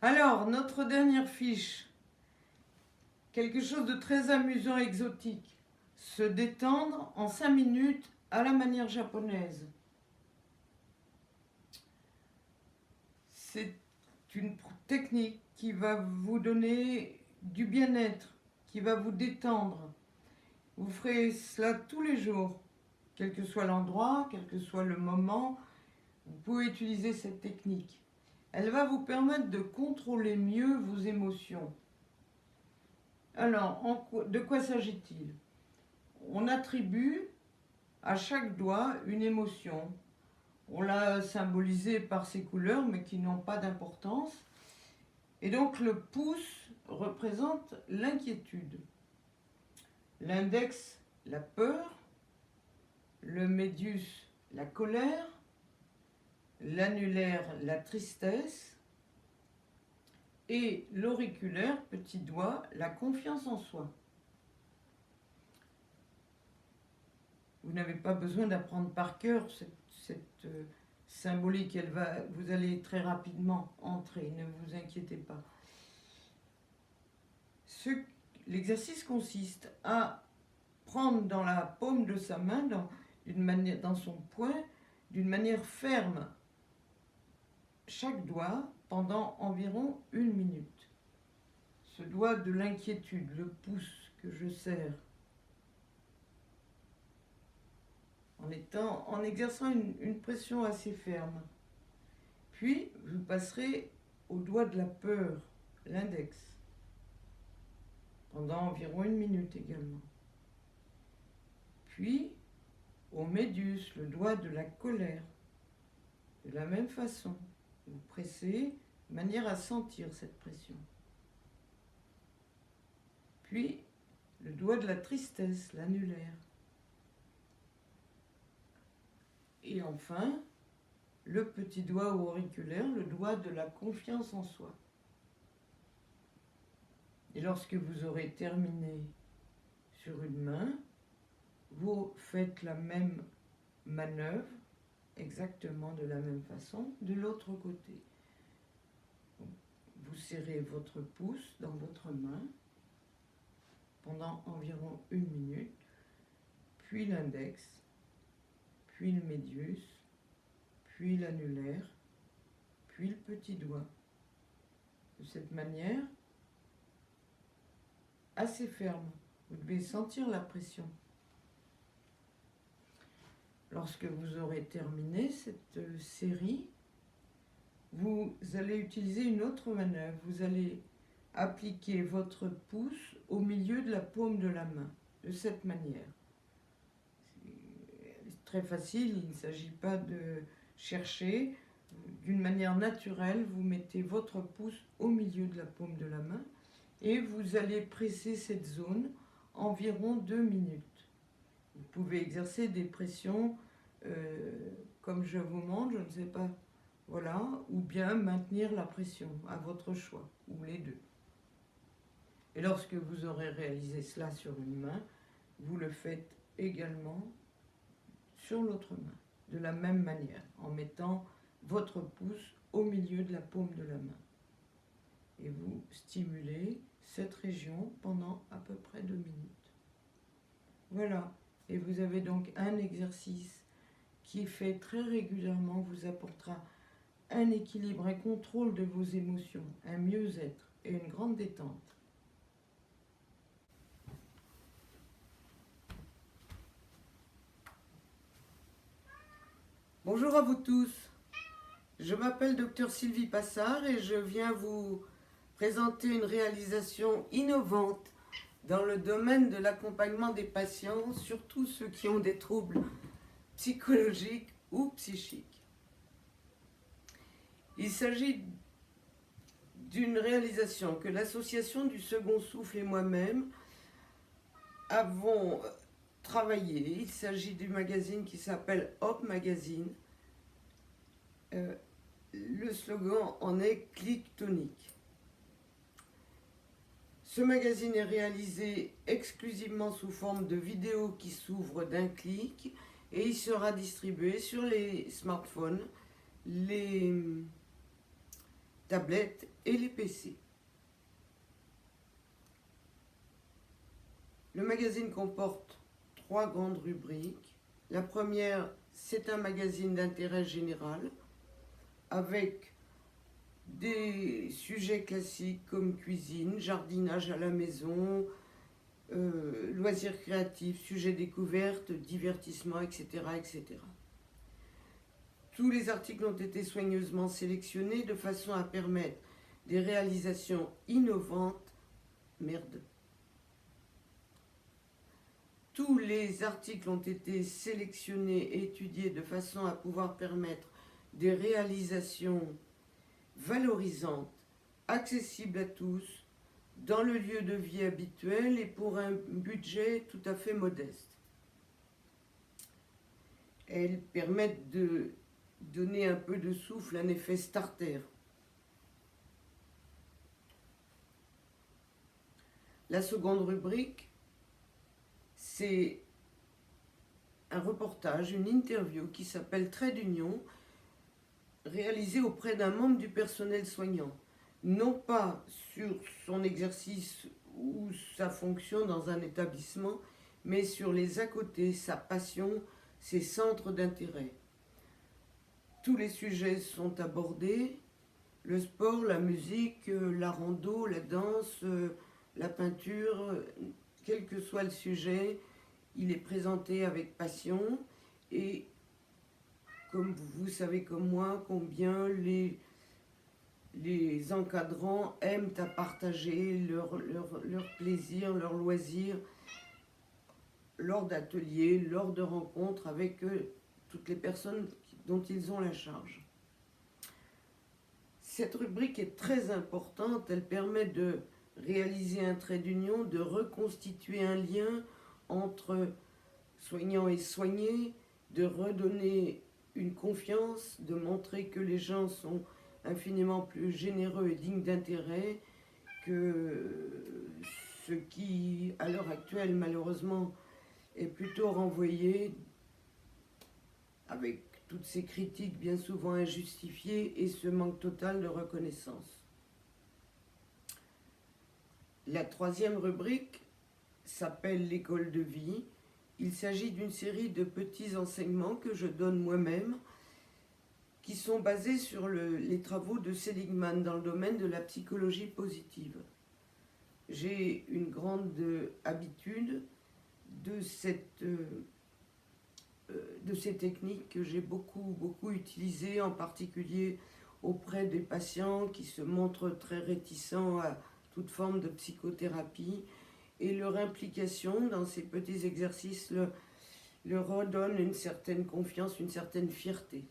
Alors, notre dernière fiche, quelque chose de très amusant, exotique. Se détendre en 5 minutes à la manière japonaise. C'est une technique qui va vous donner du bien-être, qui va vous détendre. Vous ferez cela tous les jours, quel que soit l'endroit, quel que soit le moment. Vous pouvez utiliser cette technique. Elle va vous permettre de contrôler mieux vos émotions. Alors, de quoi s'agit-il? On attribue à chaque doigt une émotion. On l'a symbolisée par ses couleurs, mais qui n'ont pas d'importance. Et donc le pouce représente l'inquiétude. L'index, la peur. Le médius, la colère. L'annulaire, la tristesse. Et l'auriculaire, petit doigt, la confiance en soi. Vous n'avez pas besoin d'apprendre par cœur cette symbolique. Vous allez très rapidement entrer, ne vous inquiétez pas. L'exercice consiste à prendre dans la paume de sa main, dans son poing, d'une manière ferme, chaque doigt pendant environ 1 minute. Ce doigt de l'inquiétude, le pouce que je serre, en exerçant une pression assez ferme. Puis, vous passerez au doigt de la peur, l'index, pendant environ 1 minute également. Puis, au médius, le doigt de la colère. De la même façon, vous pressez de manière à sentir cette pression. Puis, le doigt de la tristesse, l'annulaire. Et enfin, le petit doigt auriculaire, le doigt de la confiance en soi. Et lorsque vous aurez terminé sur une main, vous faites la même manœuvre, exactement de la même façon, de l'autre côté. Vous serrez votre pouce dans votre main pendant environ 1 minute, puis l'index, puis le médius, puis l'annulaire, puis le petit doigt. De cette manière, assez ferme. Vous devez sentir la pression. Lorsque vous aurez terminé cette série, vous allez utiliser une autre manœuvre. Vous allez appliquer votre pouce au milieu de la paume de la main, de cette manière. C'est très facile, il ne s'agit pas de chercher. D'une manière naturelle, vous mettez votre pouce au milieu de la paume de la main et vous allez presser cette zone environ 2 minutes. Vous pouvez exercer des pressions comme je vous montre, je ne sais pas, voilà, ou bien maintenir la pression, à votre choix, ou les deux. Et lorsque vous aurez réalisé cela sur une main, vous le faites également sur l'autre main, de la même manière, en mettant votre pouce au milieu de la paume de la main. Et vous stimulez cette région pendant à peu près 2 minutes. Voilà, et vous avez donc un exercice qui fait très régulièrement vous apportera un équilibre, un contrôle de vos émotions, un mieux-être et une grande détente. Bonjour à vous tous, je m'appelle Dr Sylvie Passard et je viens vous présenter une réalisation innovante dans le domaine de l'accompagnement des patients, surtout ceux qui ont des troubles psychologiques ou psychiques. Il s'agit d'une réalisation que l'association du Second Souffle et moi-même avons travaillé. Il s'agit du magazine qui s'appelle Hop Magazine. Le slogan en est Clic tonique. Ce magazine est réalisé exclusivement sous forme de vidéos qui s'ouvrent d'un clic et il sera distribué sur les smartphones, les tablettes et les PC. Le magazine comporte 3 grandes rubriques. La première, c'est un magazine d'intérêt général avec des sujets classiques comme cuisine, jardinage à la maison, loisirs créatifs, sujets découvertes, divertissement, etc., etc. Tous les articles ont été soigneusement sélectionnés de façon à permettre des réalisations innovantes. Merde. Tous les articles ont été sélectionnés et étudiés de façon à pouvoir permettre des réalisations valorisantes, accessibles à tous, dans le lieu de vie habituel et pour un budget tout à fait modeste. Elles permettent de donner un peu de souffle, un effet starter. La seconde rubrique, c'est un reportage, une interview qui s'appelle Trait d'union, réalisée auprès d'un membre du personnel soignant. Non pas sur son exercice ou sa fonction dans un établissement, mais sur les à côté, sa passion, ses centres d'intérêt. Tous les sujets sont abordés, le sport, la musique, la rando, la danse, la peinture, quel que soit le sujet, il est présenté avec passion et comme vous savez comme moi combien les encadrants aiment à partager leur plaisir, leur loisir lors d'ateliers, lors de rencontres avec toutes les personnes dont ils ont la charge. Cette rubrique est très importante, elle permet de réaliser un trait d'union, de reconstituer un lien entre soignants et soignés, de redonner une confiance, de montrer que les gens sont infiniment plus généreux et dignes d'intérêt que ce qui, à l'heure actuelle, malheureusement, est plutôt renvoyé avec toutes ces critiques bien souvent injustifiées et ce manque total de reconnaissance. La troisième rubrique s'appelle l'école de vie. Il s'agit d'une série de petits enseignements que je donne moi-même qui sont basés sur les travaux de Seligman dans le domaine de la psychologie positive. J'ai une grande habitude de ces techniques que j'ai beaucoup utilisées, en particulier auprès des patients qui se montrent très réticents à toute forme de psychothérapie, et leur implication dans ces petits exercices leur redonne une certaine confiance, une certaine fierté.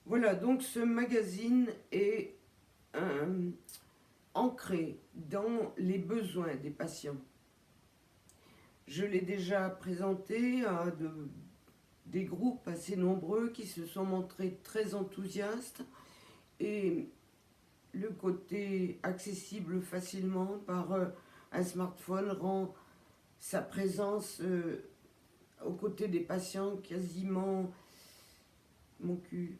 Voilà, donc ce magazine est ancré dans les besoins des patients. Je l'ai déjà présenté à des groupes assez nombreux qui se sont montrés très enthousiastes, et le côté accessible facilement par un smartphone rend sa présence aux côtés des patients quasiment mon cul.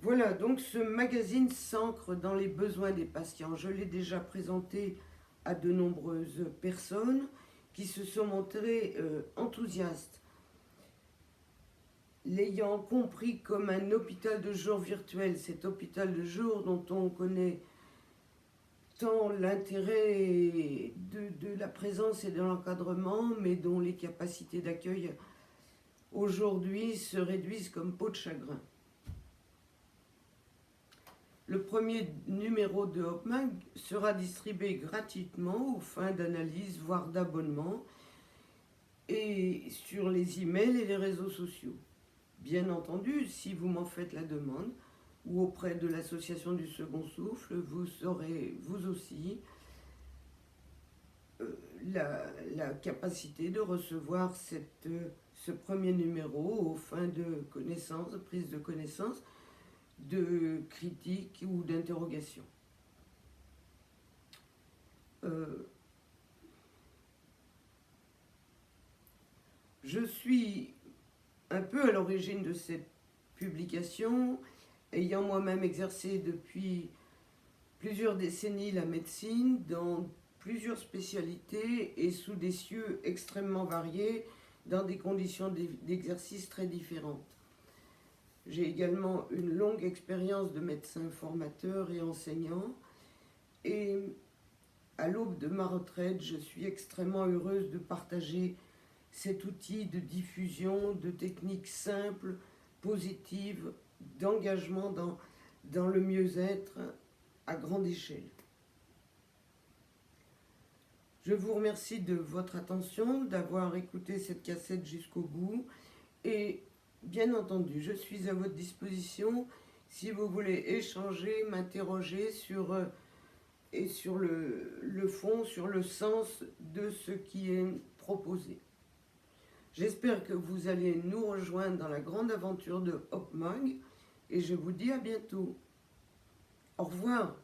Voilà, donc ce magazine s'ancre dans les besoins des patients. Je l'ai déjà présenté à de nombreuses personnes qui se sont montrées enthousiastes, l'ayant compris comme un hôpital de jour virtuel, cet hôpital de jour dont on connaît tant l'intérêt de la présence et de l'encadrement, mais dont les capacités d'accueil aujourd'hui se réduisent comme peau de chagrin. Le premier numéro de HopMag sera distribué gratuitement aux fins d'analyse, voire d'abonnement, et sur les emails et les réseaux sociaux. Bien entendu, si vous m'en faites la demande, ou auprès de l'association du Second Souffle, vous aurez vous aussi la capacité de recevoir ce premier numéro aux fins de connaissance, de prise de connaissance de critique ou d'interrogation. Je suis un peu à l'origine de cette publication, ayant moi-même exercé depuis plusieurs décennies la médecine dans plusieurs spécialités et sous des cieux extrêmement variés, dans des conditions d'exercice très différentes. J'ai également une longue expérience de médecin formateur et enseignant, et à l'aube de ma retraite, je suis extrêmement heureuse de partager cet outil de diffusion de techniques simples, positives, d'engagement dans le mieux-être à grande échelle. Je vous remercie de votre attention, d'avoir écouté cette cassette jusqu'au bout, et bien entendu, je suis à votre disposition si vous voulez échanger, m'interroger sur le fond, sur le sens de ce qui est proposé. J'espère que vous allez nous rejoindre dans la grande aventure de HopMag, et je vous dis à bientôt. Au revoir.